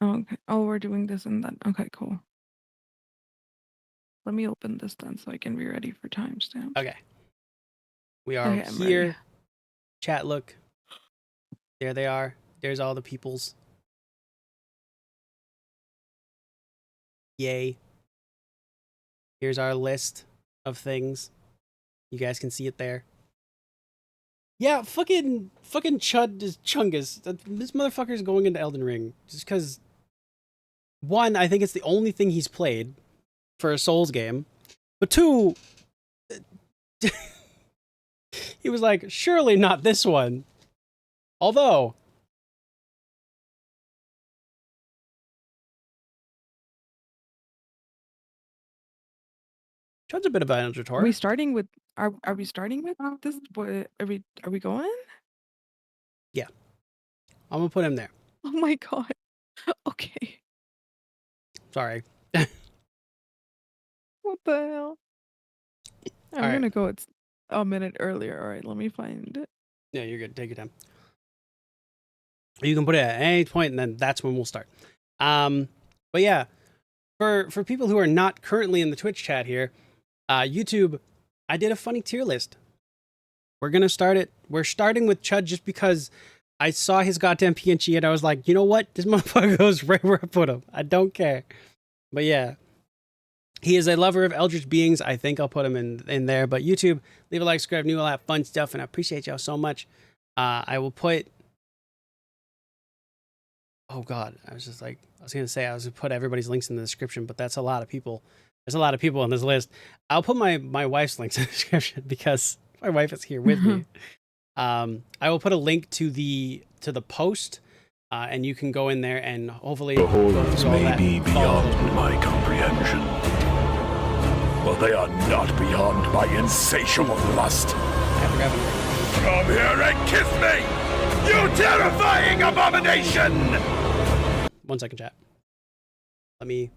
Okay. Oh, we're doing this and then. Okay, cool. Let me open this then so I can be ready for timestamps. Okay. We are Okay, I'm ready. here. Chat, look. There they are. There's all the peoples. Yay. Here's our list of things. You guys can see it there. Yeah, fucking Chud is Chungus. This motherfucker's going into Elden Ring just because. One, I think it's the only thing he's played for a Souls game. But two, he was like, surely not this one. Although, Chud's a bit of an editor. Are we starting with are we starting with this? What are we going? Yeah. I'm gonna put him there. Oh my god. Okay. Sorry. What the hell? I'm gonna go a minute earlier. All right, let me find it. Yeah, you're good. Take your time. You can put it at any point, and then that's when we'll start. But yeah, for people who are not currently in the Twitch chat here, YouTube, I did a funny tier list. We're gonna start it. We're starting with Chud just because I saw his goddamn PNG and I was like, you know what? This motherfucker goes right where I put him. I don't care. But yeah, he is a lover of eldritch beings. I think I'll put him in there. But YouTube, leave a like, subscribe, new all that fun stuff, and I appreciate y'all so much. I will put. Oh God, I was gonna say I was gonna put everybody's links in the description, but that's a lot of people. There's a lot of people on this list. I'll put my wife's links in the description because my wife is here with me. I will put a link to the post, and you can go in there and hopefully the horrors may be beyond my comprehension, but they are not beyond my insatiable lust. Come here and kiss me, you terrifying abomination! 1 second, chat. Let me.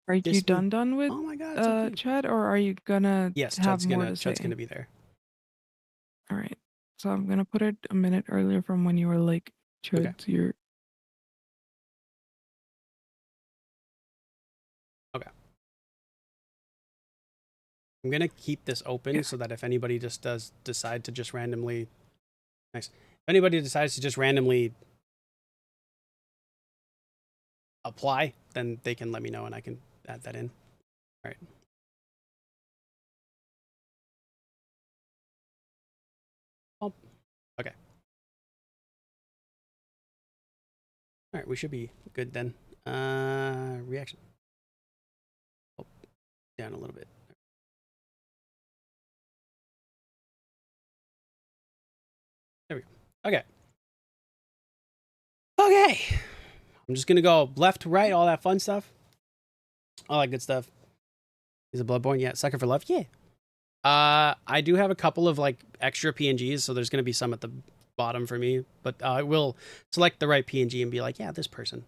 Are you done with oh my God, chat, or are you gonna yes, have more to say? Chud's gonna be there. All right, so I'm gonna put it a minute earlier from when you were like Chud. Okay. Your Okay. I'm gonna keep this open so that if anybody just does decide to just randomly, nice. If anybody decides to just randomly apply, then they can let me know and I can add that in. All right. Oh, okay. All right, we should be good then. Reaction. Oh, down a little bit. There we go. Okay. Okay. I'm just gonna go left to right, all that fun stuff. All that good stuff. He's a Bloodborne, yeah. Sucker for love, yeah. I do have a couple of like extra PNGs, so there's gonna be some at the bottom for me, but I will select the right PNG and be like, yeah, this person.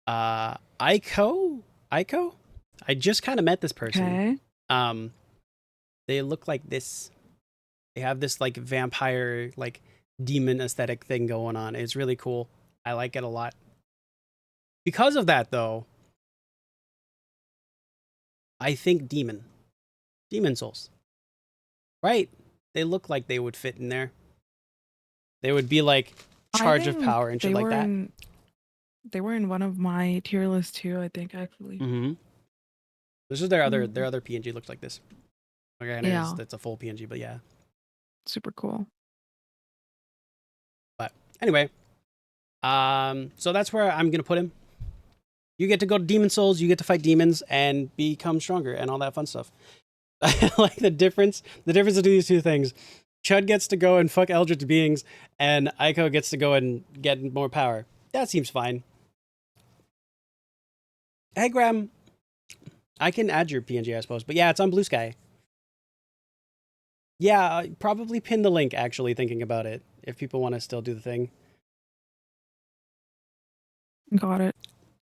Aiko? I just kind of met this person. okay. They look like this. They have this like vampire, like demon aesthetic thing going on. It's really cool. I like it a lot. Because of that, though, I think demon souls, right? They look like they would fit in there. They would be like charge of power and shit like that. They were in one of my tier lists too, I think, actually. Mm-hmm. This is their other PNG looks like this. Okay, yeah, that's a full PNG, but yeah, super cool. But anyway, so that's where I'm gonna put him. You get to go to Demon Souls, you get to fight demons and become stronger and all that fun stuff. I like the difference of these two things. Chud gets to go and fuck eldritch beings, and Aiko gets to go and get more power. That seems fine. Hey, Graham. I can add your PNG, I suppose. But yeah, it's on Blue Sky. Yeah, probably pin the link, actually, thinking about it, if people want to still do the thing. Got it.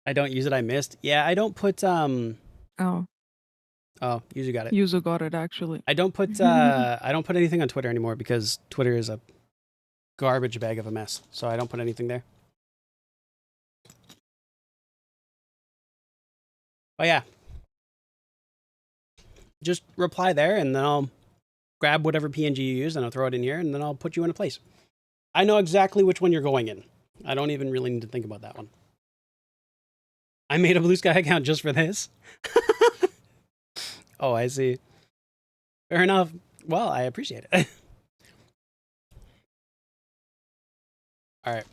I don't use it, I missed. Yeah, I don't put, Oh, Yuzu got it. Yuzu got it, actually. I don't put anything on Twitter anymore because Twitter is a garbage bag of a mess, so I don't put anything there. But yeah. Just reply there, and then I'll grab whatever PNG you use, and I'll throw it in here, and then I'll put you in a place. I know exactly which one you're going in. I don't even really need to think about that one. I made a Blue Sky account just for this. Oh, I see. Fair enough. Well, I appreciate it. All right.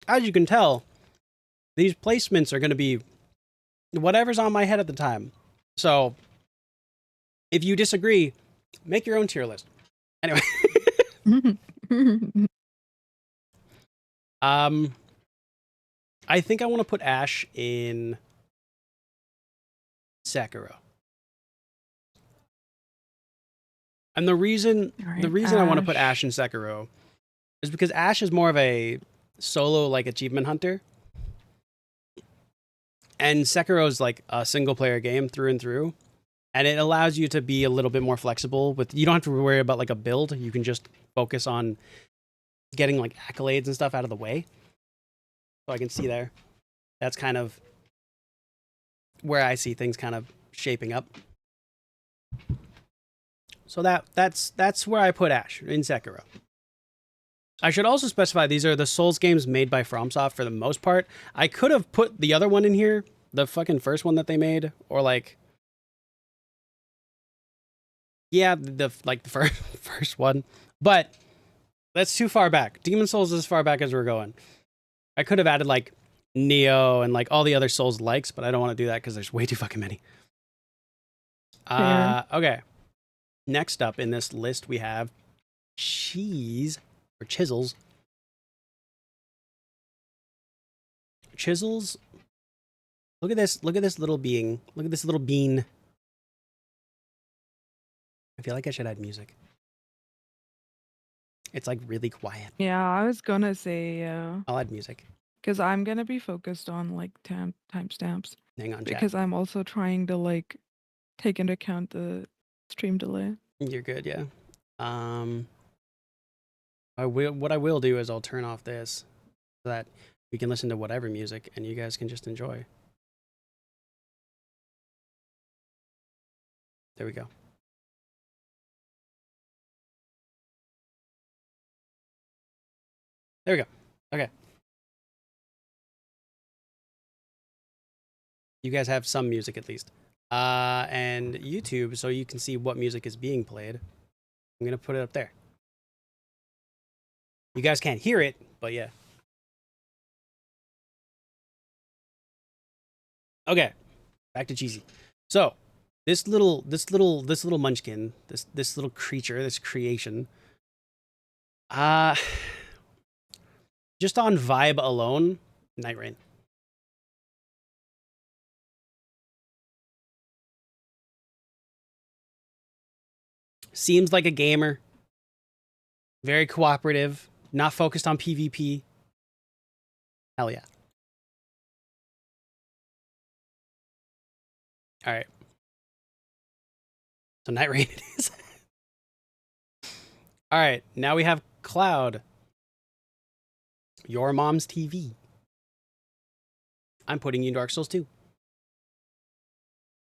As you can tell, these placements are going to be whatever's on my head at the time. So, if you disagree, make your own tier list. Anyway. I think I want to put Ash in Sekiro. And the reason I want to put Ash in Sekiro is because Ash is more of a solo like achievement hunter. And Sekiro is like a single player game through and through. And it allows you to be a little bit more flexible with, you don't have to worry about like a build. You can just focus on getting like accolades and stuff out of the way. So I can see there. That's kind of where I see things kind of shaping up. So that's where I put Ash in Sekiro. I should also specify these are the Souls games made by FromSoft for the most part. I could have put the other one in here, the fucking first one that they made, or like, yeah, the first one, but that's too far back. Demon Souls is as far back as we're going. I could have added like Neo and like all the other Souls likes, but I don't want to do that because there's way too fucking many. Okay. Next up in this list we have cheese or chisels. Chisels. Look at this little being. Look at this little bean. I feel like I should add music. It's like really quiet. Yeah, I was gonna say I'll add music. because I'm gonna be focused on like timestamps. Hang on, because chat. I'm also trying to like take into account the stream delay. You're good, yeah. What I will do is I'll turn off this so that we can listen to whatever music and you guys can just enjoy. There we go. There we go. Okay. You guys have some music at least. And YouTube, so you can see what music is being played. I'm going to put it up there. You guys can't hear it, but yeah. Okay. Back to cheesy. So, this little munchkin, this little creature, this creation, just on vibe alone, Night Rain. Seems like a gamer. Very cooperative. Not focused on PvP. Hell yeah. All right. So Night Rain it is. All right. Now we have Cloud. Your mom's TV. I'm putting you in Dark Souls 2.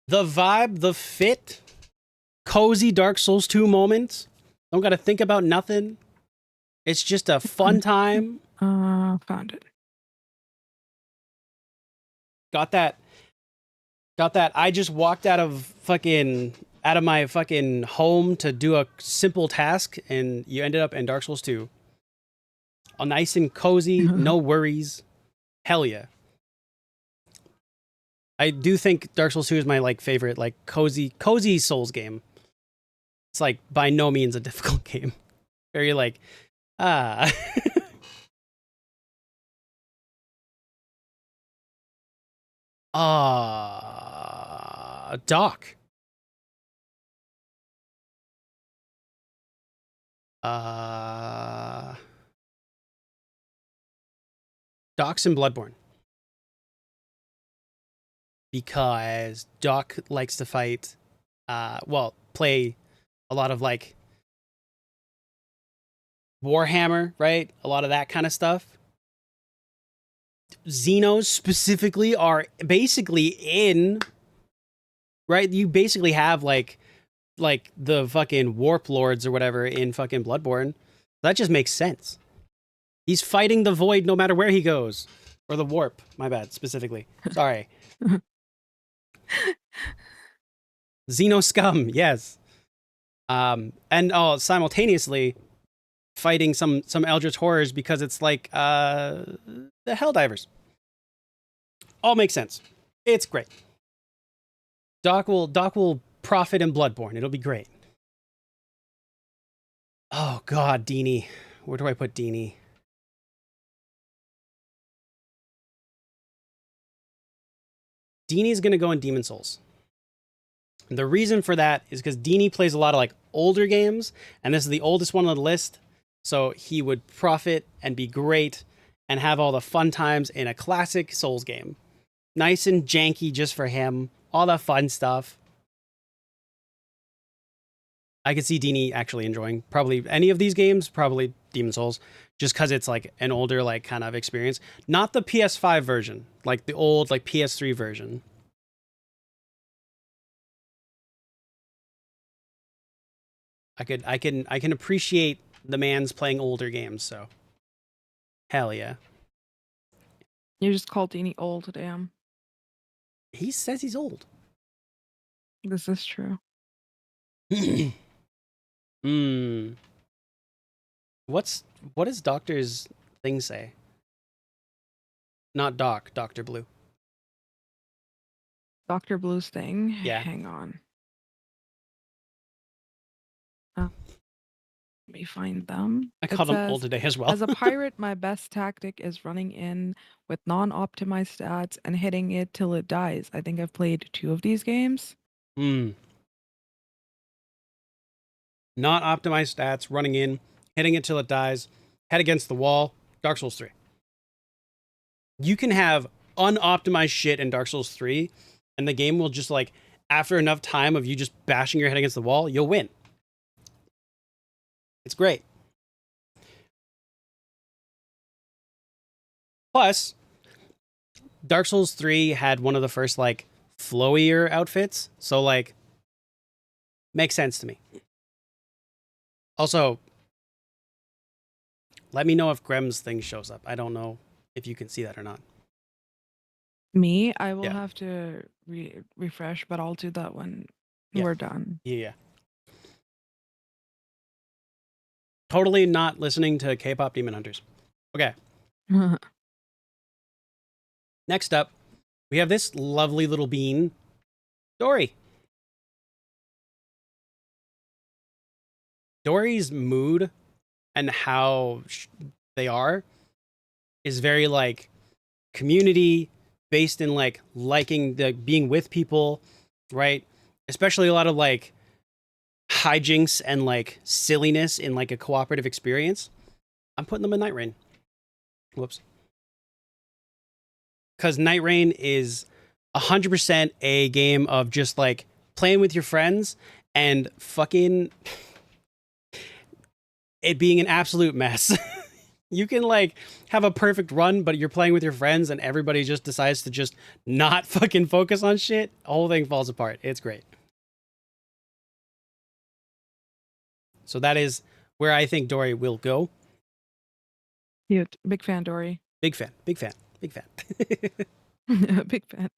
The vibe, the fit, cozy Dark Souls 2 moment. Don't gotta think about nothing. It's just a fun time. Found it. Got that. I just walked out of my fucking home to do a simple task, and you ended up in Dark Souls 2. All nice and cozy, no worries. Hell yeah. I do think Dark Souls 2 is my like favorite like cozy Souls game. It's like by no means a difficult game. Very like Doc. Doc's in Bloodborne. Because Doc likes to fight, play a lot of like Warhammer, right? A lot of that kind of stuff. Xenos specifically are basically in, right? You basically have like the fucking warp lords or whatever in fucking Bloodborne. That just makes sense. He's fighting the void no matter where he goes. Or the warp, my bad, specifically. Sorry. Xeno scum, yes. And simultaneously fighting some eldritch horrors because it's like the Helldivers. All makes sense. It's great. Doc will profit in Bloodborne. It'll be great. Oh god, Deanie. Where do I put Deanie? Deanie's gonna go in Demon Souls. The reason for that is because Deanie plays a lot of like older games, and this is the oldest one on the list. So he would profit and be great and have all the fun times in a classic Souls game. Nice and janky just for him. All the fun stuff. I could see Deanie actually enjoying probably any of these games, probably Demon Souls, just because it's like an older like kind of experience. Not the PS5 version, like the old like PS3 version. I can appreciate the man's playing older games, so hell yeah. You just called Deanie old, damn. He says he's old. This is true. What does Doctor's thing say? Not Doc, Dr. Blue. Dr. Blue's thing? Yeah. Hang on. Let me find them. I called him old today as well. As a pirate, my best tactic is running in with non-optimized stats and hitting it till it dies. I think I've played 2 of these games. Not optimized stats, running in, hitting it till it dies, head against the wall, Dark Souls 3. You can have unoptimized shit in Dark Souls 3, and the game will just like, after enough time of you just bashing your head against the wall, you'll win. It's great. Plus, Dark Souls 3 had one of the first like flowier outfits, so like makes sense to me. Also, let me know if Grem's thing shows up. I don't know if you can see that or not. Me? I will Yeah. have to refresh, but I'll do that when Yeah. we're done. Yeah. Totally not listening to K-pop Demon Hunters. Okay. Next up, we have this lovely little bean, Dory. Dory's mood and how they are is very like community based in like liking the being with people, right? Especially a lot of like hijinks and like silliness in like a cooperative experience. I'm putting them in Night Rain. Whoops. Because Night Rain is 100% a game of just like playing with your friends and fucking it being an absolute mess. You can like have a perfect run, but you're playing with your friends and everybody just decides to just not fucking focus on shit. The whole thing falls apart. It's great. So that is where I think Dory will go. Cute. Big fan, Dory. Big fan. Big fan. Big fan. Big fan.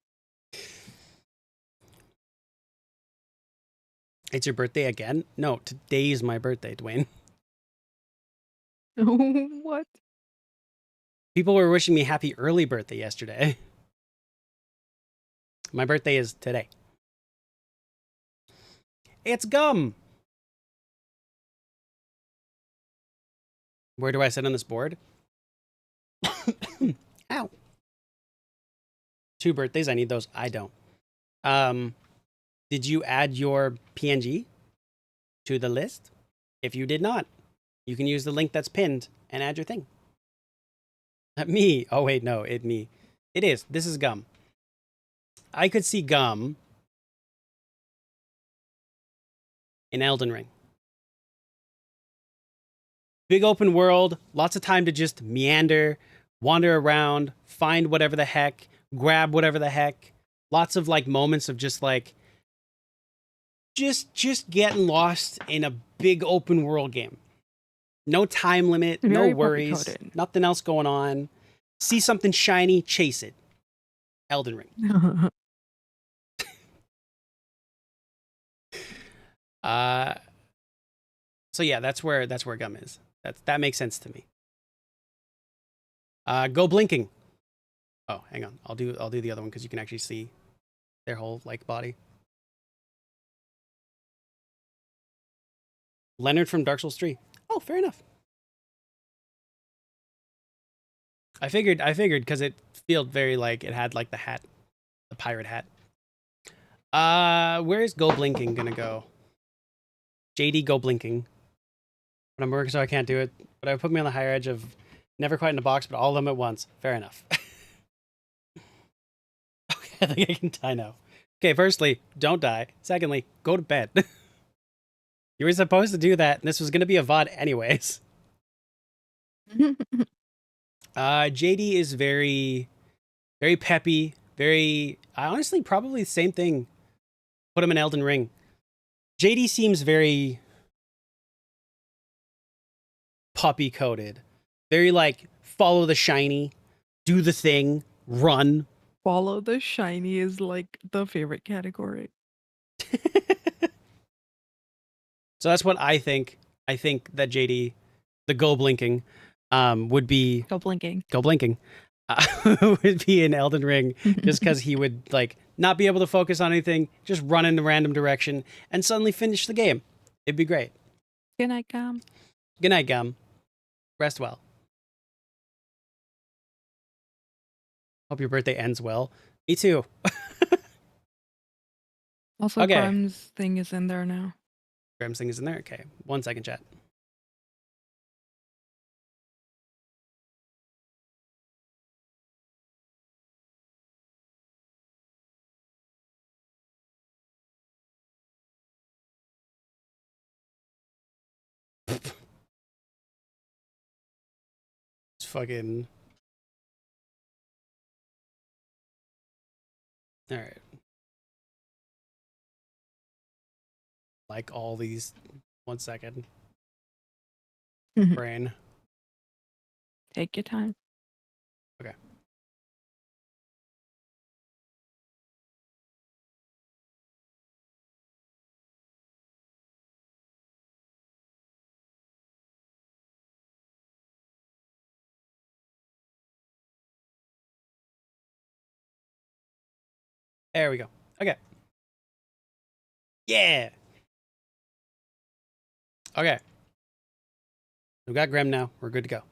It's your birthday again? No, today's my birthday, Dwayne. What? People were wishing me happy early birthday yesterday. My birthday is today. It's gum. Where do I sit on this board? Ow. 2 birthdays. I need those. I don't. Did you add your PNG to the list? If you did not, you can use the link that's pinned and add your thing. Me. Oh, wait, no, me. It is. This is Gum. I could see Gum in Elden Ring. Big open world, lots of time to just meander, wander around, find whatever the heck, grab whatever the heck. Lots of like moments of just like just getting lost in a big open world game. No time limit, no Very worries, puppy-coded. nothing else going on. See something shiny, chase it. Elden Ring. So yeah, that's where Gum is. That makes sense to me. Go blinking. Oh, hang on. I'll do the other one because you can actually see their whole like body. Leonard from Dark Souls 3. Oh, fair enough. I figured because it felt very like it had like the hat, the pirate hat. Where is Go Blinking gonna go? JD Go Blinking. But I'm working so I can't do it. But I would put me on the higher edge of never quite in a box, but all of them at once. Fair enough. Okay, I think I can die now. Okay, firstly, don't die. Secondly, go to bed. You were supposed to do that, and this was gonna be a VOD anyways. JD is very, very peppy, very honestly, probably the same thing. Put him in Elden Ring. JD seems very puppy coded. Very like follow the shiny, do the thing, run. Follow the shiny is like the favorite category. So that's what I think. I think that JD, the Go Blinking, would be Go blinking. Go Blinking, would be in Elden Ring just because he would like not be able to focus on anything, just run in a random direction and suddenly finish the game. It'd be great. Good night, Gum. Good night, Gum. Rest well. Hope your birthday ends well. Me too. Also, Okay. Grime's thing is in there now. Graham's thing is in there. Okay, 1 second, chat. It's fucking. All right. Like all these. 1 second. Brain. Take your time. Okay. There we go. Okay. Yeah. Okay. We've got Graham now. We're good to go.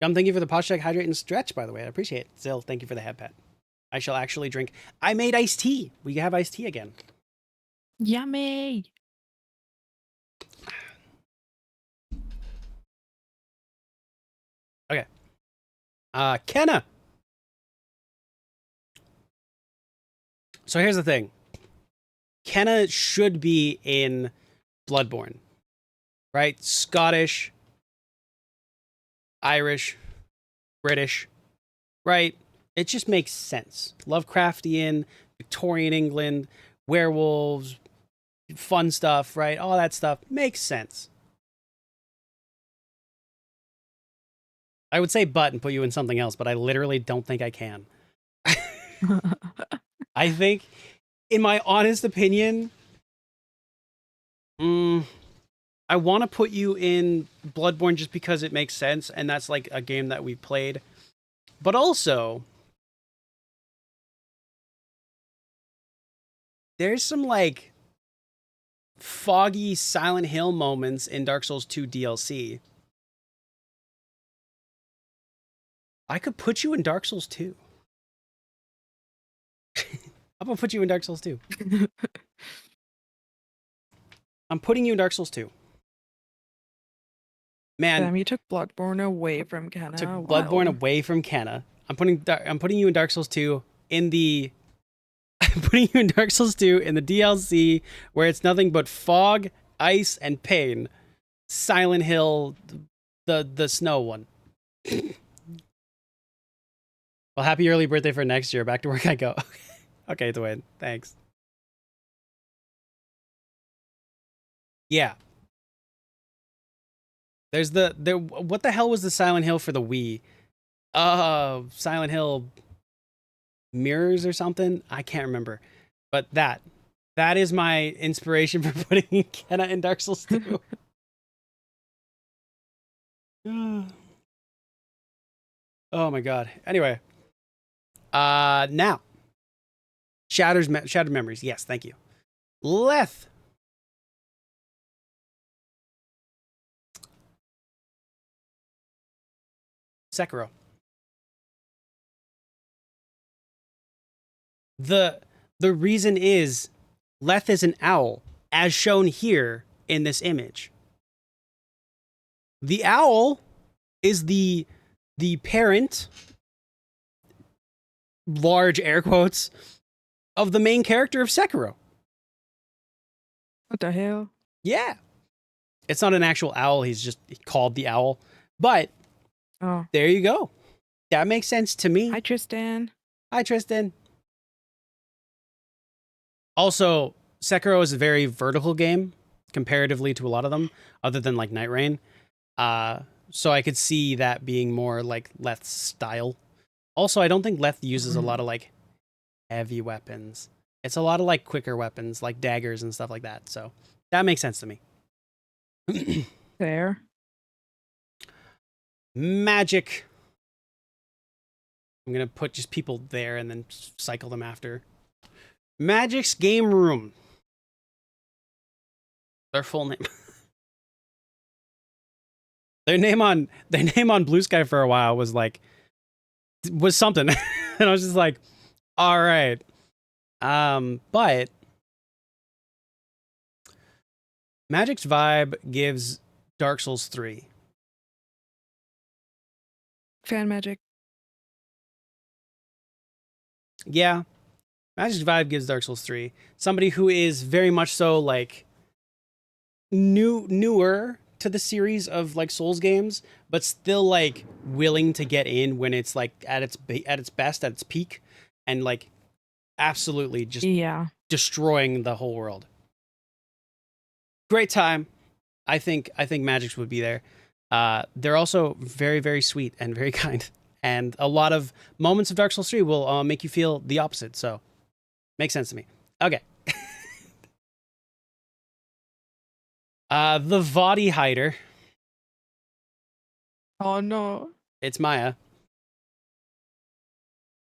Gum, thank you for the posh check, hydrate, and stretch, by the way. I appreciate it. Still, thank you for the head pat. I shall actually drink. I made iced tea. We have iced tea again. Yummy. Okay. Kenna. So here's the thing. Kenna should be in Bloodborne, right? Scottish, Irish, British, right? It just makes sense. Lovecraftian, Victorian England, werewolves, fun stuff, right? All that stuff makes sense. I would say but and put you in something else, but I literally don't think I can. I think, in my honest opinion, I want to put you in Bloodborne just because it makes sense, and that's like a game that we've played. But also, there's some like foggy Silent Hill moments in Dark Souls 2 DLC. I could put you in Dark Souls 2. I'm gonna put you in Dark Souls 2. I'm putting you in Dark Souls 2. Man, Damn, you took Bloodborne away from Kenna. took Wow. Bloodborne away from Kenna. I'm putting you in Dark Souls 2 in the I'm putting you in Dark Souls 2 in the DLC where it's nothing but fog, ice, and pain. Silent Hill the snow one. Well, happy early birthday for next year. Back to work I go. Okay, Dwayne. Thanks. Yeah. There's what the hell was the Silent Hill for the Wii? Silent Hill Mirrors or something? I can't remember. But that is my inspiration for putting Kenna in Dark Souls 2. Oh my god. Anyway. Now. Shattered Memories. Yes, thank you. Leth. Sekiro. The reason is Leth is an owl, as shown here in this image. The owl is the parent, large air quotes, of the main character of Sekiro. What the hell? Yeah. It's not an actual owl, he's just called the owl. But there you go. That makes sense to me. Hi, Tristan. Hi, Tristan. Also, Sekiro is a very vertical game comparatively to a lot of them, other than like Night Rain. So I could see that being more like Leth's style. Also, I don't think Leth uses a lot of like heavy weapons. It's a lot of like quicker weapons, like daggers and stuff like that. So that makes sense to me. There. Magic. I'm going to put just people there and then cycle them after. Magic's Game Room. Their full name. Their name on Blue Sky for a while was something. And I was just like, all right. But Magic's vibe gives Dark Souls 3. Fan magic. Yeah. Magic's vibe gives Dark Souls 3. Somebody who is very much so like newer to the series of like Souls games, but still like willing to get in when it's like at its best, at its peak, and like absolutely just destroying the whole world. Great time. I think Magic's would be there. They're also very, very sweet and very kind. And a lot of moments of Dark Souls 3 will make you feel the opposite. So, makes sense to me. Okay. The Vadi Hider. Oh no. It's Maya.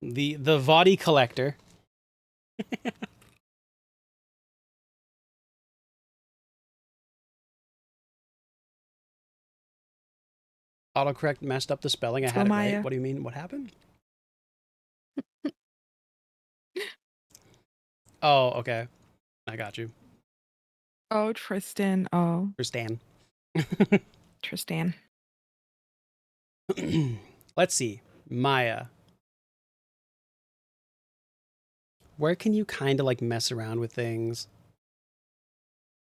The Vadi Collector. Autocorrect messed up the spelling. I had it right. What do you mean? What happened? Oh, okay. I got you. Oh, Tristan. Oh. Tristan. Tristan. Let's see. Maya. Where can you kind of like mess around with things?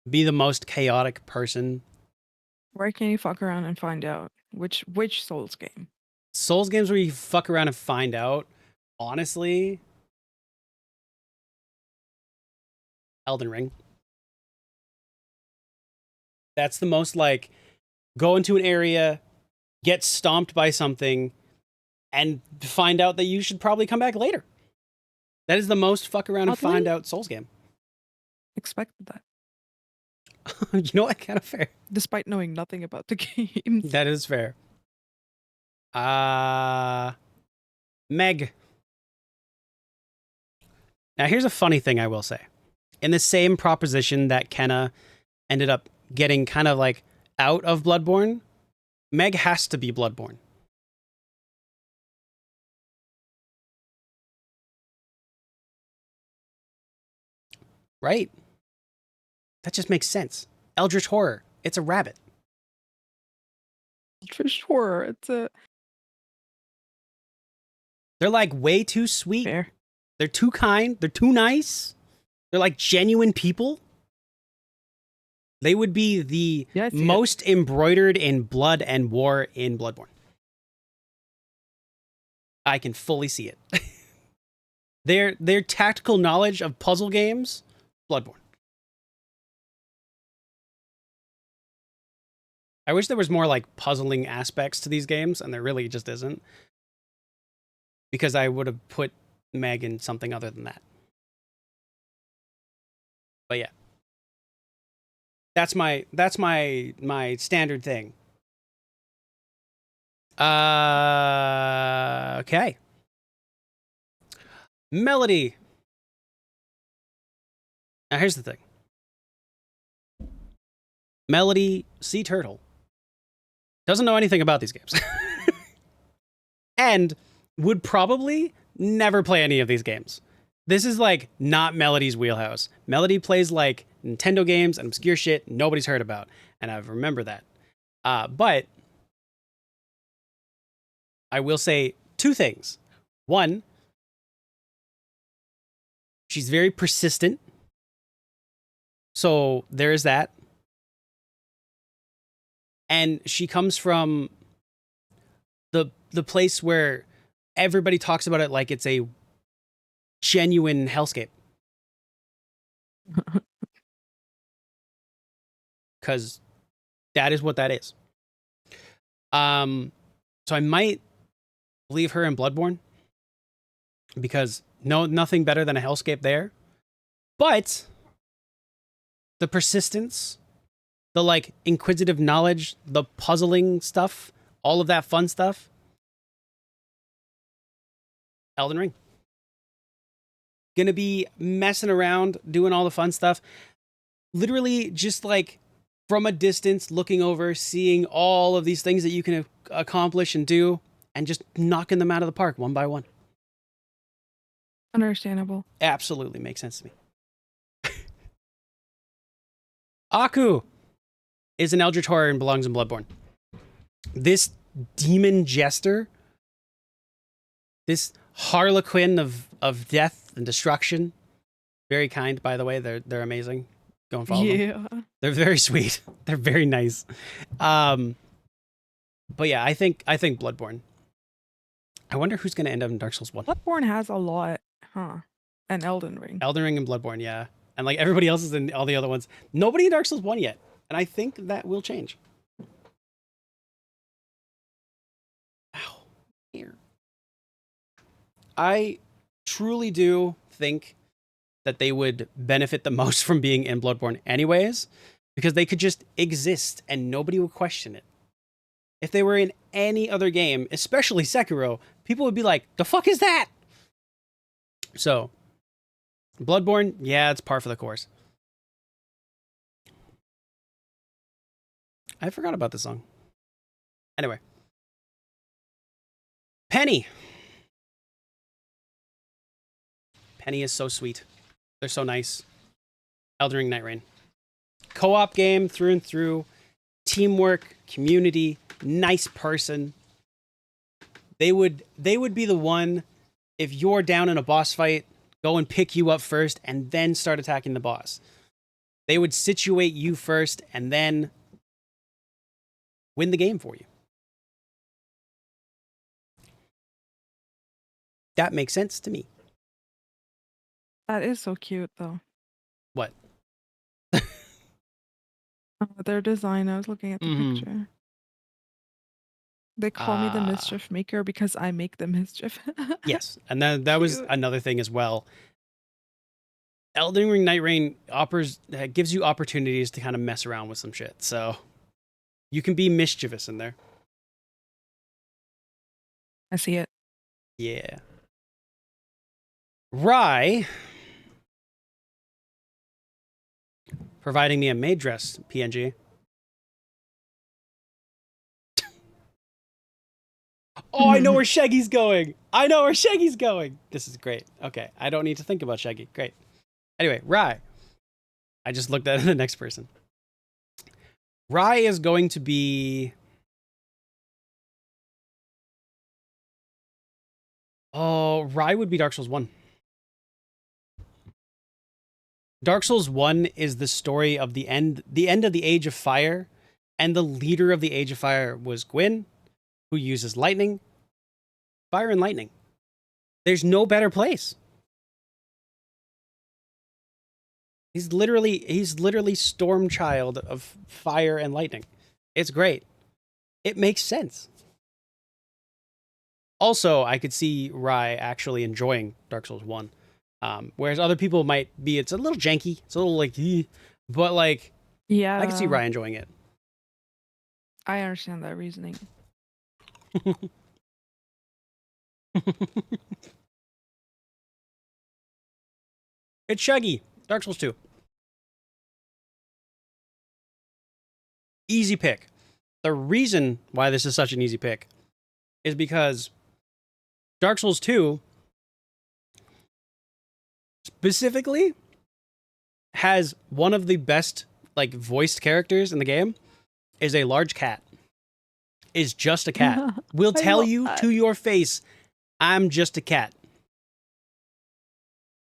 Be the most chaotic person? Where can you fuck around and find out? Which Souls game? Souls games where you fuck around and find out? Honestly, Elden Ring. That's the most like, go into an area, get stomped by something, and find out that you should probably come back later. That is the most fuck around and find out Souls game. Expected that. You know what? Kind of fair. Despite knowing nothing about the game. That is fair. Meg. Now here's a funny thing I will say. In the same proposition that Kenna ended up getting kind of like out of Bloodborne, Meg has to be Bloodborne. Right? That just makes sense. Eldritch Horror. It's a rabbit. Eldritch Horror. It's a... They're like way too sweet. Fair. They're too kind. They're too nice. They're like genuine people. They would be the Yeah, I see it. most embroidered in blood and war in Bloodborne. I can fully see it. Their tactical knowledge of puzzle games, Bloodborne. I wish there was more like puzzling aspects to these games, and there really just isn't. Because I would have put Meg in something other than that. But yeah. That's my standard thing. Okay. Melody. Now here's the thing. Melody Sea Turtle doesn't know anything about these games. And would probably never play any of these games. This is like not Melody's wheelhouse. Melody plays like Nintendo games and obscure shit nobody's heard about. And I remember that. But I will say two things. One, she's very persistent. So there is that. And she comes from the place where everybody talks about it like it's a genuine hellscape. Because that is what that is. So I might leave her in Bloodborne because nothing better than a hellscape there. But the persistence, the like inquisitive knowledge, the puzzling stuff, all of that fun stuff, Elden Ring. Gonna be messing around, doing all the fun stuff. Literally just like from a distance, looking over, seeing all of these things that you can accomplish and do, and just knocking them out of the park one by one. Understandable. Absolutely makes sense to me. Aku is an eldritch horror and belongs in Bloodborne. This demon jester, this harlequin of death and destruction, very kind, by the way. They're amazing. Go and follow them. They're very sweet. They're very nice. But yeah, I think Bloodborne. I wonder who's going to end up in Dark Souls 1. Bloodborne has a lot, huh? And Elden Ring. Elden Ring and Bloodborne, yeah. And like everybody else is in all the other ones. Nobody in Dark Souls 1 yet. And I think that will change. Ow. Here. I truly do think that they would benefit the most from being in Bloodborne anyways, because they could just exist and nobody would question it. If they were in any other game, especially Sekiro, people would be like, the fuck is that? So, Bloodborne, yeah, it's par for the course. I forgot about this song. Anyway. Penny. Penny is so sweet. They're so nice. Elden Ring Night Rain. Co-op game through and through. Teamwork, community, nice person. They would be the one, if you're down in a boss fight, go and pick you up first and then start attacking the boss. They would situate you first and then win the game for you. That makes sense to me. That is so cute, though. What? Their design, I was looking at the picture. They call me the mischief maker because I make the mischief. Yes, and that was another thing as well. Elden Ring Night Rain gives you opportunities to kind of mess around with some shit, so you can be mischievous in there. I see it. Yeah. Rye providing me a maid dress PNG. Oh, I know where Shaggy's going. I know where Shaggy's going. This is great. Okay, I don't need to think about Shaggy. Great. Anyway, Rye. I just looked at the next person. Rye is going to be... Oh, Rye would be Dark Souls 1. Dark Souls 1 is the story of the end of the Age of Fire, and the leader of the Age of Fire was Gwyn, who uses lightning, fire and lightning. There's no better place. He's literally Stormchild of fire and lightning. It's great. It makes sense. Also, I could see Rai actually enjoying Dark Souls 1. Whereas other people might be, it's a little janky. It's a little like, but like, Yeah. I could see Rai enjoying it. I understand that reasoning. It's Shuggy. Dark Souls 2. Easy pick. The reason why this is such an easy pick is because Dark Souls 2 specifically has one of the best like voiced characters in the game is a large cat. Is just a cat. Will tell you to your face, I'm just a cat.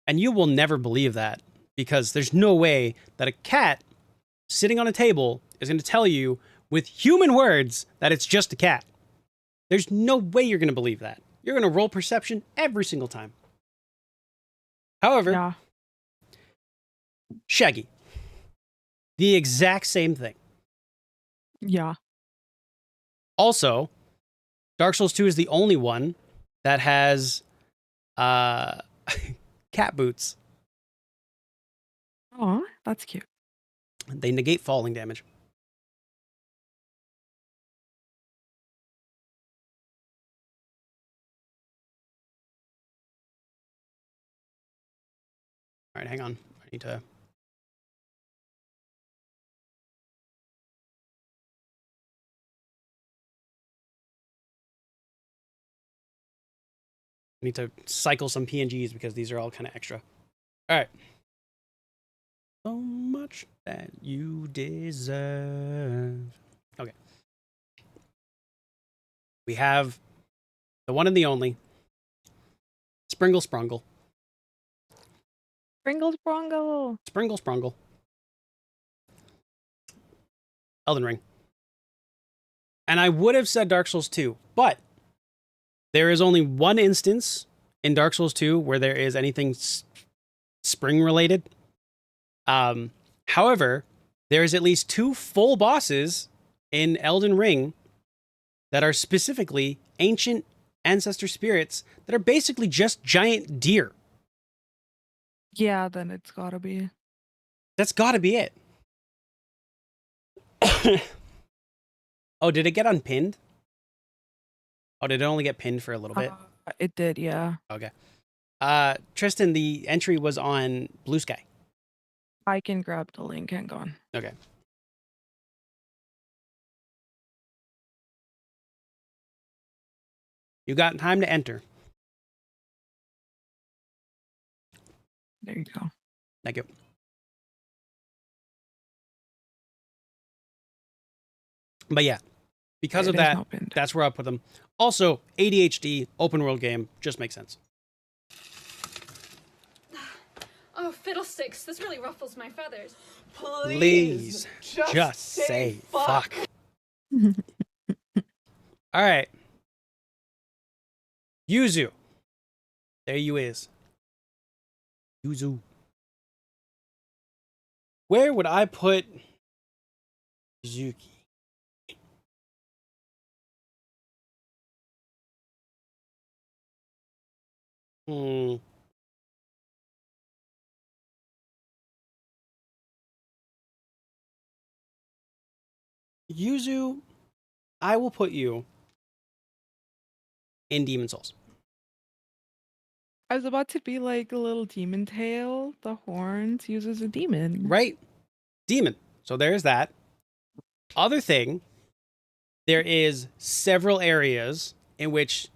And you will never believe that because there's no way that a cat sitting on a table is going to tell you with human words that it's just a cat. There's no way you're going to believe that. You're going to roll perception every single time. However, Yeah. Shaggy. The exact same thing. Yeah. Also, Dark Souls 2 is the only one that has cat boots. Oh, that's cute. They negate falling damage. All right, hang on. I need to... cycle some PNGs because these are all kind of extra. All right. So much that you deserve. Okay. We have the one and the only Springle Sprungle. Pringles Brongo. Springle Sprungle. Elden Ring. And I would have said Dark Souls 2, but there is only one instance in Dark Souls 2 where there is anything spring related. However, there is at least 2 full bosses in Elden Ring that are specifically ancient ancestor spirits that are basically just giant deer. Yeah, then it's gotta be. That's gotta be it. Oh, did it get unpinned? Oh, did it only get pinned for a little bit? It did, yeah. Okay. Tristan, the entry was on Blue Sky. I can grab the link. Hang on. Okay. You got time to enter. There you go. Thank you. But yeah, because of that, that's where I put them. Also, ADHD, open world game, just makes sense. Oh, fiddlesticks, this really ruffles my feathers. Please just say fuck. All right. Yuzu. There you is. Yuzu. Where would I put Yuzuki? Yuzu, I will put you in Demon Souls. I was about to be like a little demon tail. The horns uses a demon. Right? Demon. So there's that. Other thing, there is several areas in which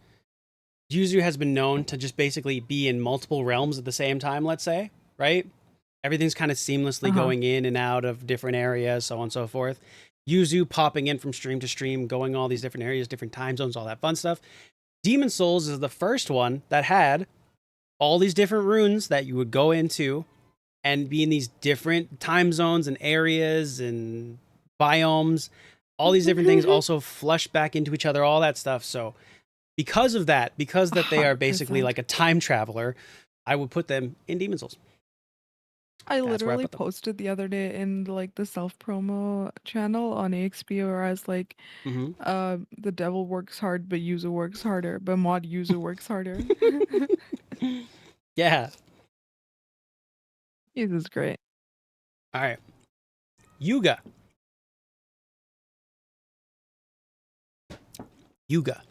Yuzu has been known to just basically be in multiple realms at the same time, let's say, right? Everything's kind of seamlessly going in and out of different areas, so on and so forth. Yuzu popping in from stream to stream, going all these different areas, different time zones, all that fun stuff. Demon Souls is the first one that had all these different runes that you would go into and be in these different time zones and areas and biomes. All these different things also flush back into each other, all that stuff. So because of that, because that they are basically 100%. like a time traveler, I would put them in Demon Souls. I That's where I literally put them. posted the other day in like the self promo channel on AXP where I was like, Hmm. the devil works hard, but user works harder, but mod user works harder. Yeah. This is great. All right. Yuga. Yuga.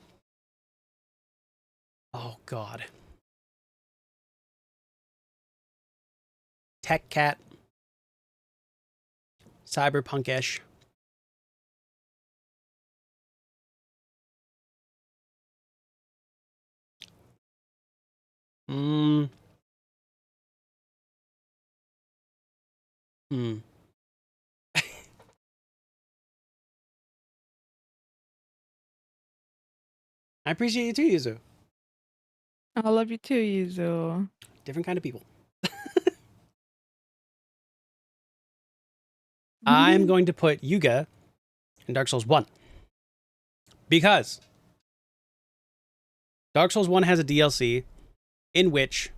Oh, God. Tech Cat. Cyberpunk-ish. Mm. Hmm. I appreciate you too, Yuzu. I love you too, Yuzu. Different kind of people. I'm going to put Yuga in Dark Souls 1. Because Dark Souls 1 has a DLC in which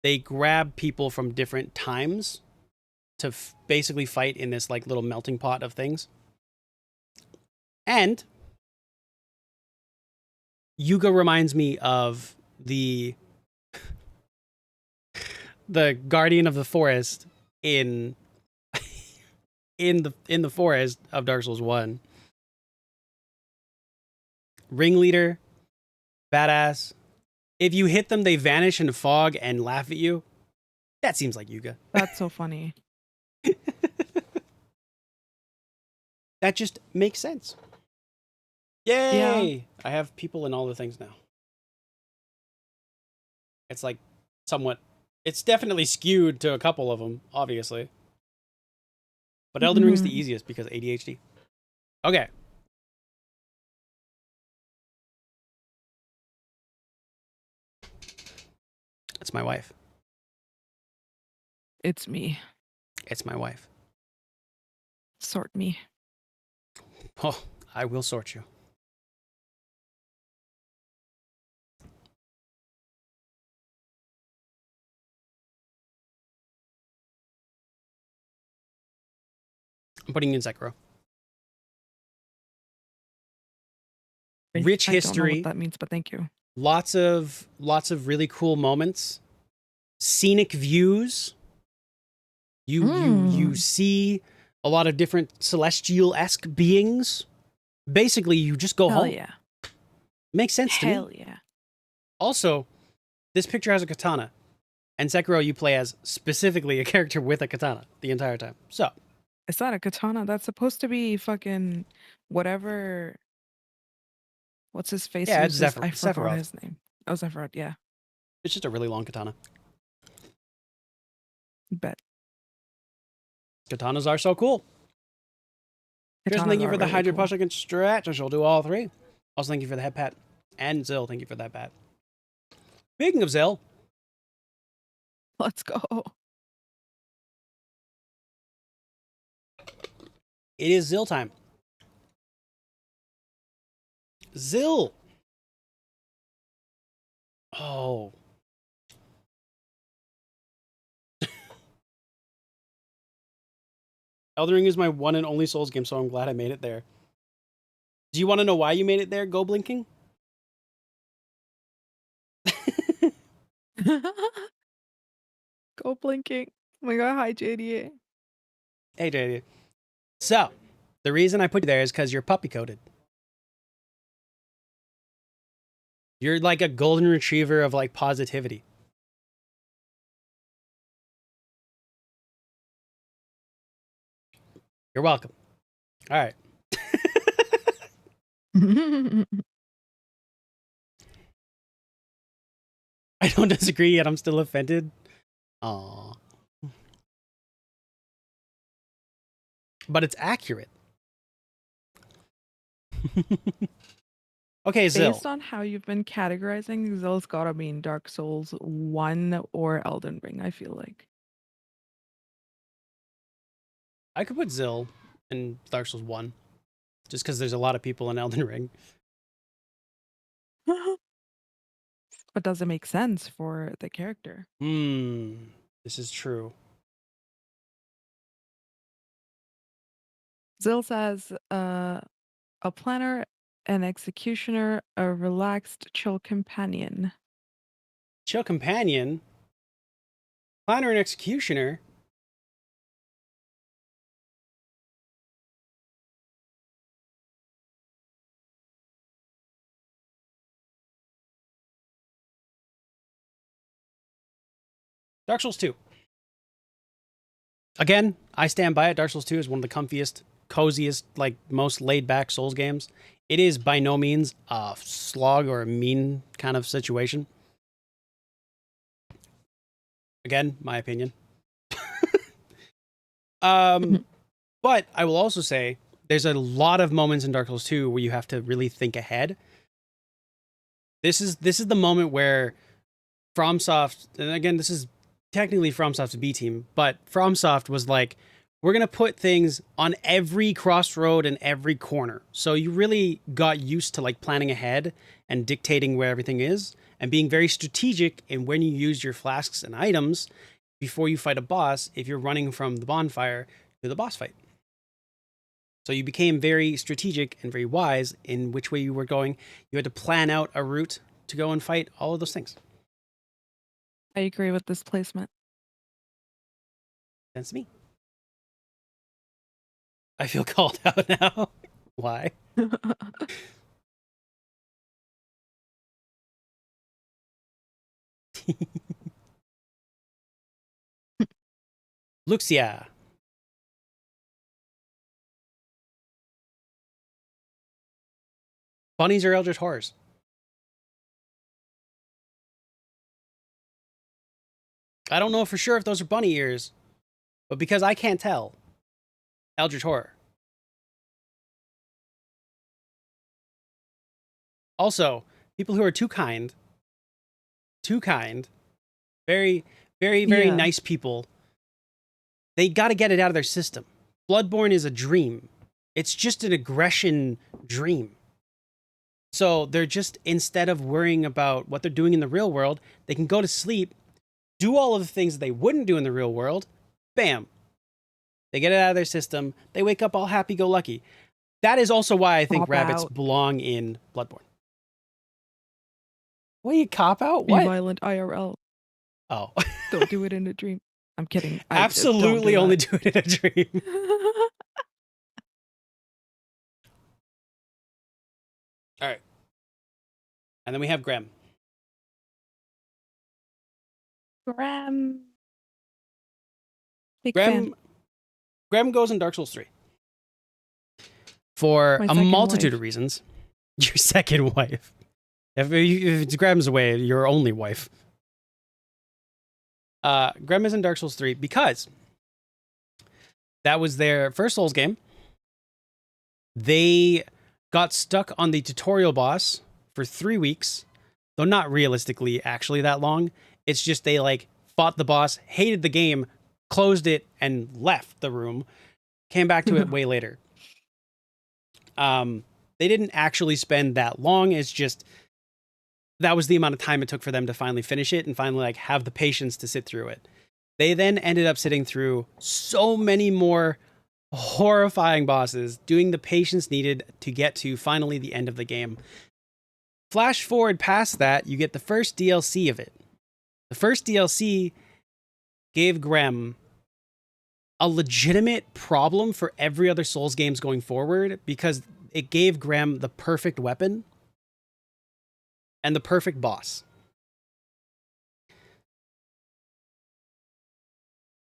they grab people from different times to basically fight in this like little melting pot of things. And Yuga reminds me of the guardian of the forest in in the forest of Dark Souls 1. Ringleader, badass. If you hit them, they vanish in fog and laugh at you. That seems like Yuga. That's so funny. That just makes sense. Yay! I have people in all the things now. It's like somewhat. It's definitely skewed to a couple of them, obviously. But Elden Ring's the easiest because ADHD. Okay. It's my wife. It's me. It's my wife. Sort me. Oh, I will sort you. I'm putting you in Sekiro. Rich I don't know history. what that means, but thank you. Lots of really cool moments. Scenic views. You see a lot of different celestial-esque beings. Basically, you just go Hell home. yeah. Makes sense to me. Hell yeah. Also, this picture has a katana. And Sekiro, you play as specifically a character with a katana the entire time. So, It's not a katana. That's supposed to be fucking whatever. What's his face? yeah, it's uses? Zephyr. I forgot Sephiroth. his name. Oh, Zephyr. Yeah. It's just a really long katana. Bet. Katanas are so cool. Tristan, thank Katanas you are for the really Hydra cool. Push. I can stretch. I shall do all three. Also, thank you for the head pat. And Zill, thank you for that pat. Speaking of Zill, Let's go. it is Zill time. Zill. Oh. Elden Ring is my one and only Souls game, so I'm glad I made it there. Do you want to know why you made it there? Go blinking. Go blinking. Oh my god, hi JDA. Hey, JD. So, the reason I put you there is because you're puppy coded. You're like a golden retriever of like positivity. You're welcome. All right. I don't disagree yet. I'm still offended. Aw. But it's accurate. Okay, Zill. Based on how you've been categorizing, Zill's gotta be in Dark Souls 1 or Elden Ring, I feel like. I could put Zill in Dark Souls 1. Just because there's a lot of people in Elden Ring. But does it make sense for the character? This is true. Zill says, a planner, an executioner, a relaxed, chill companion. Chill companion? Planner and executioner? Dark Souls 2. Again, I stand by it. Dark Souls 2 is one of the comfiest, coziest, like most laid back Souls games. It is by no means a slog or a mean kind of situation. Again, my opinion. But I will also say there's a lot of moments in Dark Souls 2 where you have to really think ahead. This is the moment where FromSoft, and again, this is technically FromSoft's B team, but FromSoft was like, we're going to put things on every crossroad and every corner. So you really got used to like planning ahead and dictating where everything is and being very strategic in when you use your flasks and items before you fight a boss if you're running from the bonfire to the boss fight. So you became very strategic and very wise in which way you were going. You had to plan out a route to go and fight all of those things. I agree with this placement. Sense to me. I feel called out now. Why? Luxia. Bunnies or Eldritch Horrors? I don't know for sure if those are bunny ears, but because I can't tell, Eldritch Horror. Also, people who are too kind, very, very, very Yeah. nice people, they got to get it out of their system. Bloodborne is a dream. It's just an aggression dream. So they're just, instead of worrying about what they're doing in the real world, they can go to sleep, do all of the things that they wouldn't do in the real world. Bam. They get it out of their system. They wake up all happy-go-lucky. That is also why I think Cop rabbits out. belong in Bloodborne. What, you cop out? Be What? violent IRL. Oh. Don't do it in a dream. I'm kidding. Absolutely only do it in a dream. All right. And then we have Graham. Graham. Big fan. Graham goes in Dark Souls 3. For My a second multitude wife. of reasons. Your second wife. If Graham's away, your only wife. Graham is in Dark Souls 3 because that was their first Souls game. They got stuck on the tutorial boss for 3 weeks, though not realistically actually that long. It's just they like fought the boss, hated the game, closed it, and left the room. Came back to it way later. They didn't actually spend that long. It's just that was the amount of time it took for them to finally finish it and finally like have the patience to sit through it. They then ended up sitting through so many more horrifying bosses, doing the patience needed to get to finally the end of the game. Flash forward past that, you get the first DLC of it. The first DLC gave Graham a legitimate problem for every other Souls games going forward because it gave Graham the perfect weapon and the perfect boss.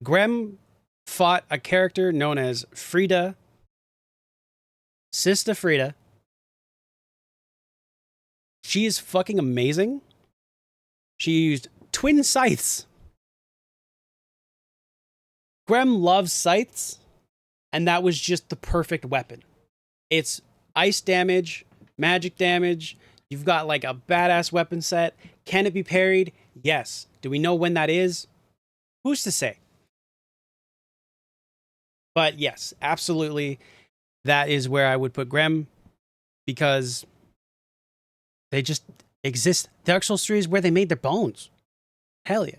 Graham fought a character known as Frida, Sister Frida. She is fucking amazing. She used twin scythes. Graham loves scythes, and that was just the perfect weapon. It's ice damage, magic damage. You've got like a badass weapon set. Can it be parried? Yes. Do we know when that is? Who's to say? But yes, absolutely, that is where I would put Grem because they just exist. Dark Souls 3 is where they made their bones. Hell yeah.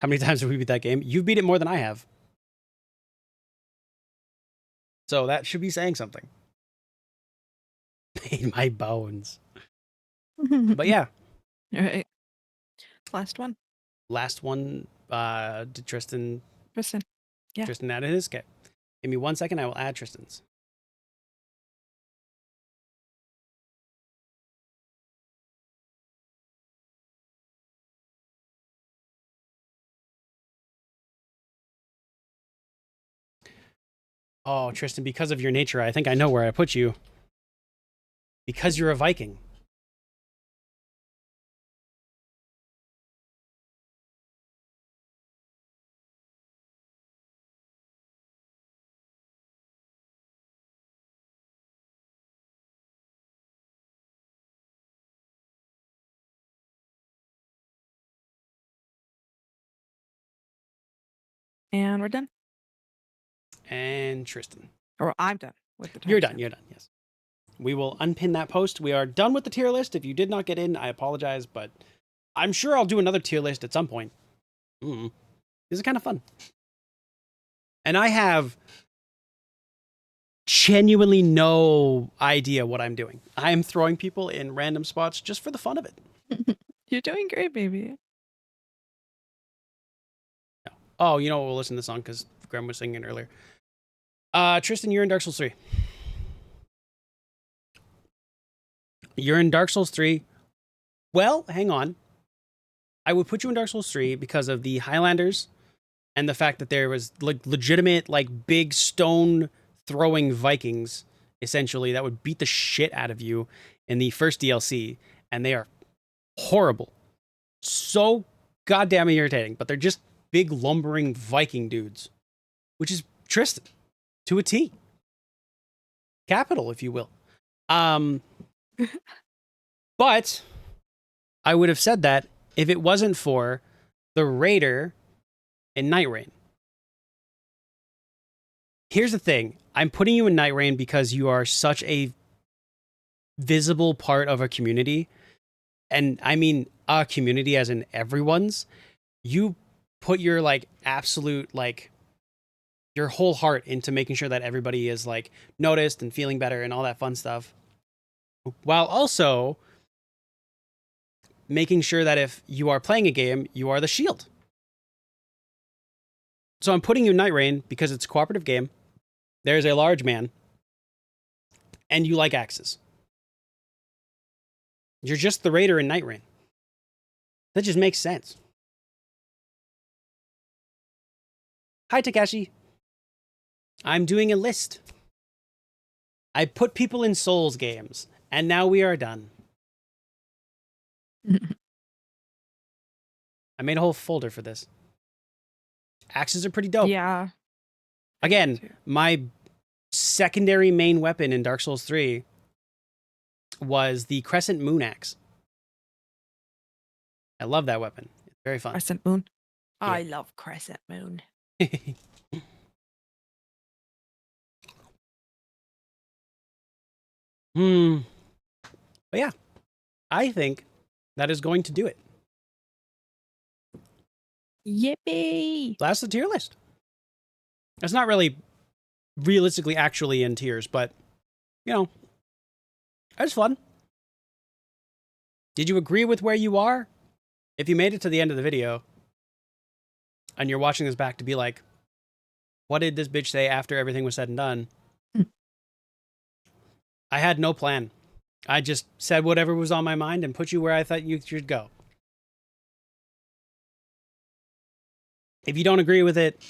How many times have we beat that game? You've beat it more than I have. So that should be saying something. Made my bones. But yeah. All right. Last one. Last one, did Tristan Tristan. Yeah. Tristan added his? Okay. Give me 1 second, I will add Tristan's. Oh, Tristan, because of your nature, I think I know where I put you. Because you're a Viking. And we're done. And Tristan. Or I'm done with the You're timestamp. done, yes. We will unpin that post. We are done with the tier list. If you did not get in, I apologize, but I'm sure I'll do another tier list at some point. This is kind of fun. And I have genuinely no idea what I'm doing. I am throwing people in random spots just for the fun of it. You're doing great, baby. Oh, you know what? We'll listen to the song because Graham was singing it earlier. Tristan, you're in Dark Souls 3. You're in Dark Souls 3. Well, hang on. I would put you in Dark Souls 3 because of the Highlanders and the fact that there was like legitimate, like big stone throwing Vikings, essentially, that would beat the shit out of you in the first DLC. And they are horrible. So goddamn irritating, but they're just big lumbering Viking dudes, which is Tristan to a T. Capital, if you will. But I would have said that if it wasn't for the Raider in Night Rain. Here's the thing. I'm putting you in Night Rain because you are such a visible part of a community. And I mean a community as in everyone's. You put your like absolute like your whole heart into making sure that everybody is like noticed and feeling better and all that fun stuff. While also making sure that if you are playing a game, you are the shield. So I'm putting you in Night Rain because it's a cooperative game. There's a large man. And you like axes. You're just the Raider in Night Rain. That just makes sense. Hi, Takashi. I'm doing a list. I put people in Souls games, and now we are done. I made a whole folder for this. Axes are pretty dope. Yeah. Again, my secondary main weapon in Dark Souls 3 was the Crescent Moon Axe. I love that weapon. It's very fun. Crescent Moon. Yeah. I love Crescent Moon. But yeah, I think that is going to do it. Yippee! That's the tier list. It's not really realistically actually in tiers, but, you know, it's fun. Did you agree with where you are? If you made it to the end of the video and you're watching this back to be like, what did this bitch say after everything was said and done? I had no plan. I just said whatever was on my mind and put you where I thought you should go. If you don't agree with it,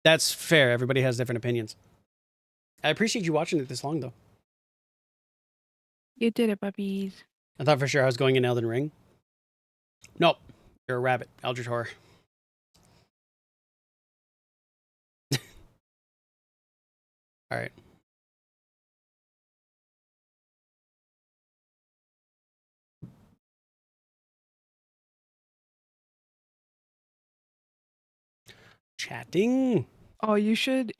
that's fair. Everybody has different opinions. I appreciate you watching it this long, though. You did it, puppies. I thought for sure I was going in Elden Ring. Nope. You're a rabbit. Eldritch Horror. All right. Chatting. Oh, you should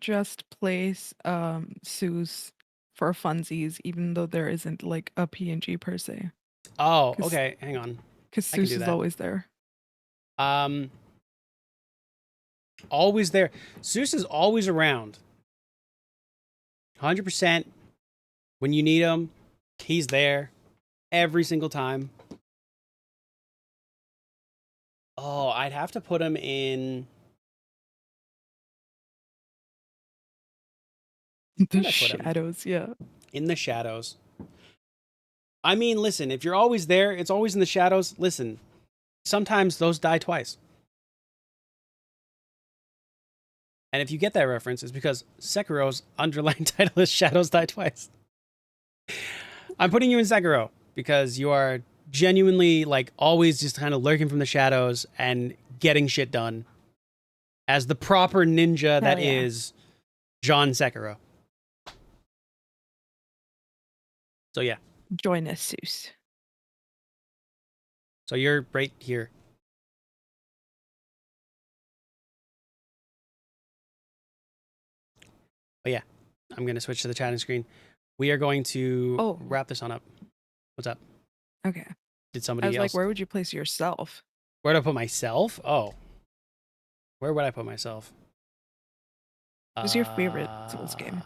just place Seuss for funsies, even though there isn't like a PNG per se, Oh, because okay. Hang on. I can Seuss do is that. always there. Um, always there. Zeus is always around. 100%. When you need him, he's there every single time. Oh, I'd have to put him in. The Where'd I put him? shadows, yeah. In the shadows. I mean, listen, if you're always there, it's always in the shadows. Listen, sometimes those die twice. And if you get that reference, it's because Sekiro's underlying title is Shadows Die Twice. I'm putting you in Sekiro because you are genuinely, like, always just kind of lurking from the shadows and getting shit done as the proper ninja that Hell yeah. is John Sekiro. So, yeah. Join us, Seuss. So you're right here. But yeah, I'm going to switch to the chatting screen. We are going to wrap this on up. What's up? Okay. Did I somebody was else? like, where would you place yourself? Where do I put myself? Oh. Where would I put myself? What's your favorite Souls game?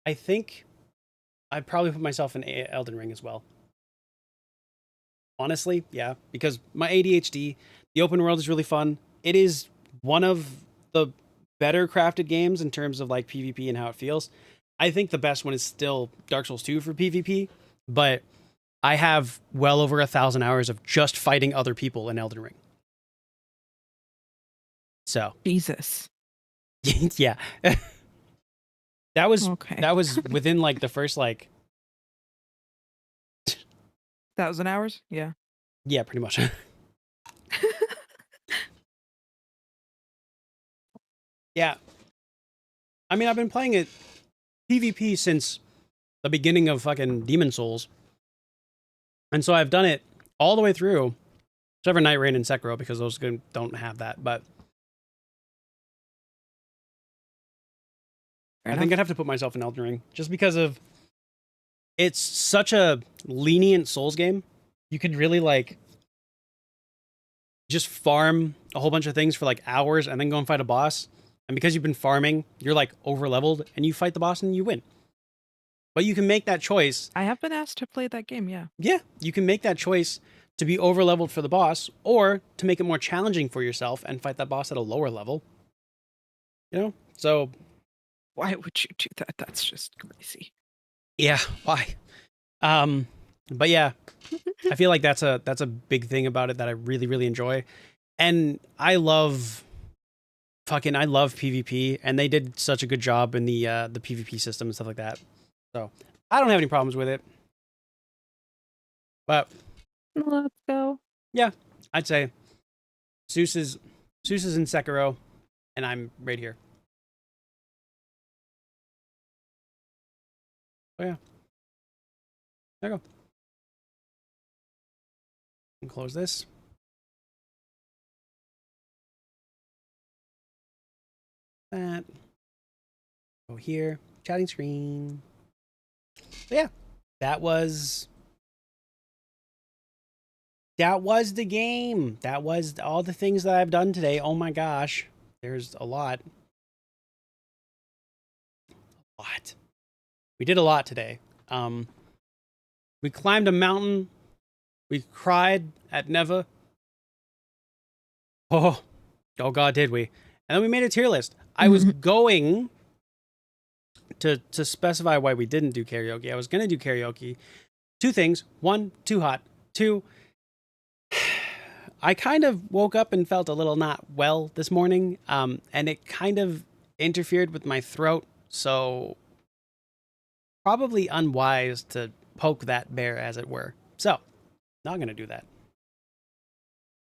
I think I'd probably put myself in Elden Ring as well. Honestly, yeah, because my ADHD, the open world is really fun. It is one of the better crafted games in terms of like PvP and how it feels. I think the best one is still Dark Souls 2 for PvP, but I have well over 1,000 hours of just fighting other people in Elden Ring. So, Jesus. yeah. That was Okay. within like the first like 1,000 hours? Yeah. yeah, pretty much. Yeah. I mean, I've been playing it PvP since the beginning of fucking Demon Souls. And so I've done it all the way through, except for Night Rain and Sekiro, because those don't have that. But I think I'd have to put myself in Elden Ring, just because of it's such a lenient Souls game. You can really like just farm a whole bunch of things for like hours and then go and fight a boss. And because you've been farming, you're like over leveled and you fight the boss and you win. But you can make that choice. I have been asked to play that game, yeah. Yeah, you can make that choice to be over leveled for the boss or to make it more challenging for yourself and fight that boss at a lower level. You know? So Why would you do that? That's just crazy. yeah, why? But yeah, I feel like that's a big thing about it that I really, really enjoy. And I love PvP, and they did such a good job in the PvP system and stuff like that. So I don't have any problems with it. But Let's go. yeah, I'd say Zeus is in Sekiro, and I'm right here. Oh yeah. There you go. And close this. That. Go here. Chatting screen. So yeah, that was the game. That was all the things that I've done today. Oh my gosh. There's a lot. We did a lot today. We climbed a mountain. We cried at Neva. Oh God, did we? And then we made a tier list. I was going to specify why we didn't do karaoke. I was going to do karaoke. Two things. One, too hot. Two, I kind of woke up and felt a little not well this morning, and it kind of interfered with my throat, so probably unwise to poke that bear, as it were. So, not going to do that.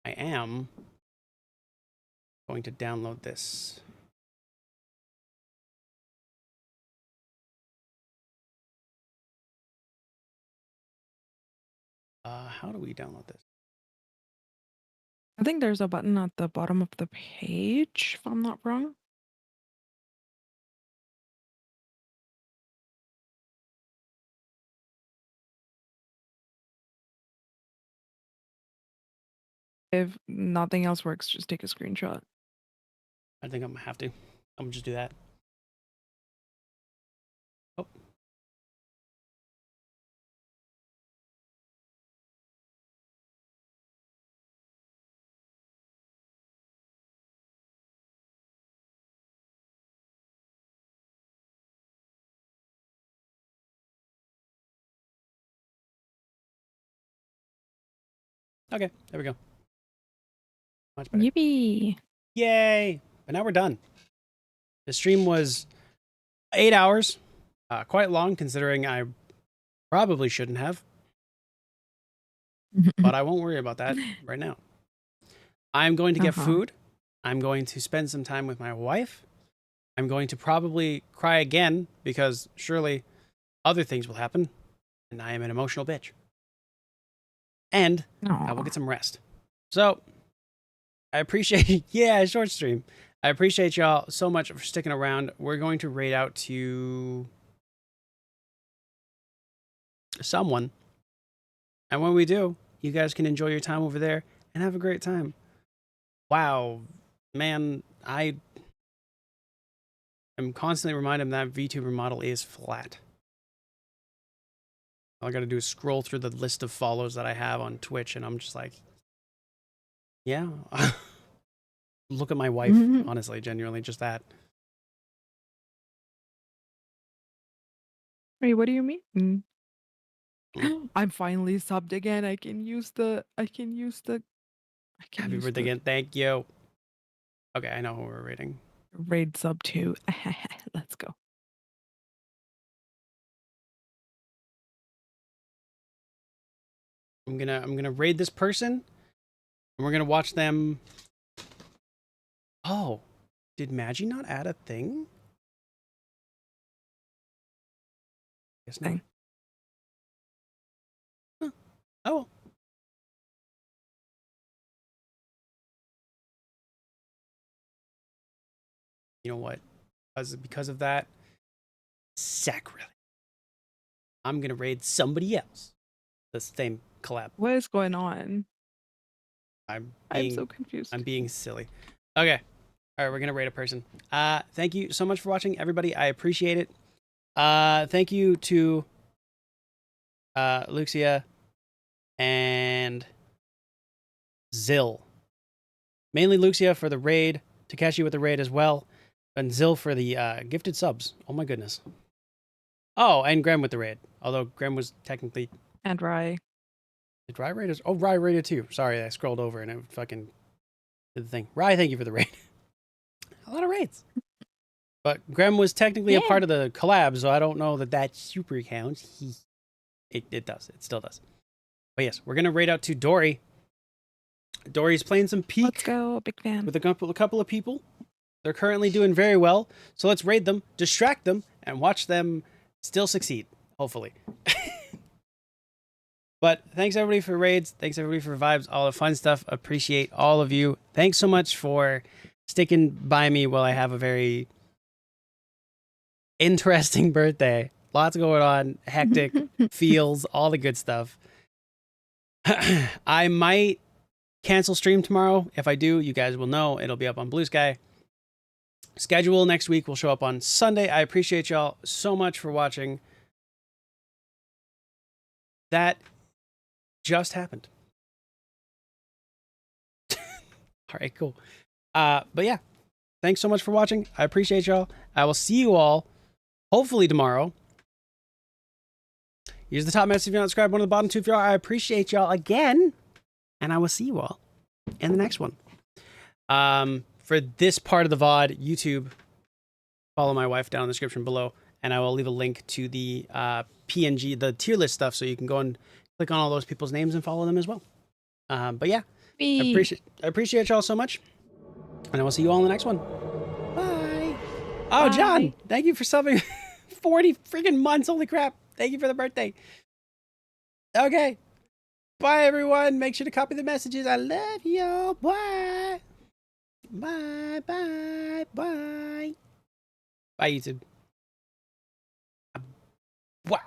I am going to download this. How do we download this? I think there's a button at the bottom of the page, if I'm not wrong. If nothing else works, just take a screenshot. I think I'm gonna have to. I'm gonna just do that. Oh. Okay, there we go. Much better. Yippee! Yay! But now we're done. The stream was 8 hours. Quite long considering I probably shouldn't have. But I won't worry about that right now. I'm going to get food. I'm going to spend some time with my wife. I'm going to probably cry again because surely other things will happen. And I am an emotional bitch. And I will get some rest. So I appreciate, yeah, short stream. I appreciate y'all so much for sticking around. We're going to raid out to someone. And when we do, you guys can enjoy your time over there and have a great time. Wow, man, I am constantly reminded that VTuber model is flat. All I gotta do is scroll through the list of follows that I have on Twitch, and I'm just like, yeah. Look at my wife, honestly, genuinely, just that. Wait, what do you mean? I'm finally subbed again. I can use the Happy birthday again. Thank you. Okay, I know who we're rating. Raid sub 2. Let's go. I'm gonna raid this person, and we're gonna watch them. Oh, did Maggie not add a thing? Guess not. Huh. Oh. You know what? Because of that, sacrilege. I'm gonna raid somebody else. The same collab. What is going on? I'm so confused. I'm being silly. Okay. All right, we're gonna rate a person. Thank you so much for watching, everybody. I appreciate it. Thank you to Luxia and Zill. Mainly Luxia for the raid, Takeshi with the raid as well, and Zill for the gifted subs. Oh my goodness. Oh, and Graham with the raid. Although Graham was technically... And Rye. Did Rye raid us? Oh, Rye raided too. Sorry, I scrolled over and it fucking did the thing. Rye, thank you for the raid. A lot of raids. But Graham was technically a part of the collab, so I don't know that super counts. It does. It still does. But yes, we're going to raid out to Dory. Dory's playing some Peak. Let's go, big fan. With a couple of people. They're currently doing very well. So let's raid them, distract them, and watch them still succeed. Hopefully. But thanks everybody for raids. Thanks everybody for vibes, all the fun stuff. Appreciate all of you. Thanks so much for sticking by me while I have a very interesting birthday. Lots going on, hectic, feels, all the good stuff. I might cancel stream tomorrow. If I do, you guys will know. It'll be up on Blue Sky. Schedule next week will show up on Sunday. I appreciate y'all so much for watching. That just happened. All right, cool. But yeah, thanks so much for watching. I appreciate y'all. I will see you all hopefully tomorrow. Use the top message if you're not subscribed. One of the bottom two if you are. I appreciate y'all again. And I will see you all in the next one. For this part of the VOD, YouTube, follow my wife down in the description below. And I will leave a link to the PNG, the tier list stuff, so you can go and click on all those people's names and follow them as well. But yeah, I appreciate y'all so much. And I will see you all in the next one. Bye. Oh, bye. John, thank you for subbing 40 freaking months. Holy crap. Thank you for the birthday. Okay. Bye, everyone. Make sure to copy the messages. I love you. Bye. Bye, bye, bye. Bye, YouTube. Bye.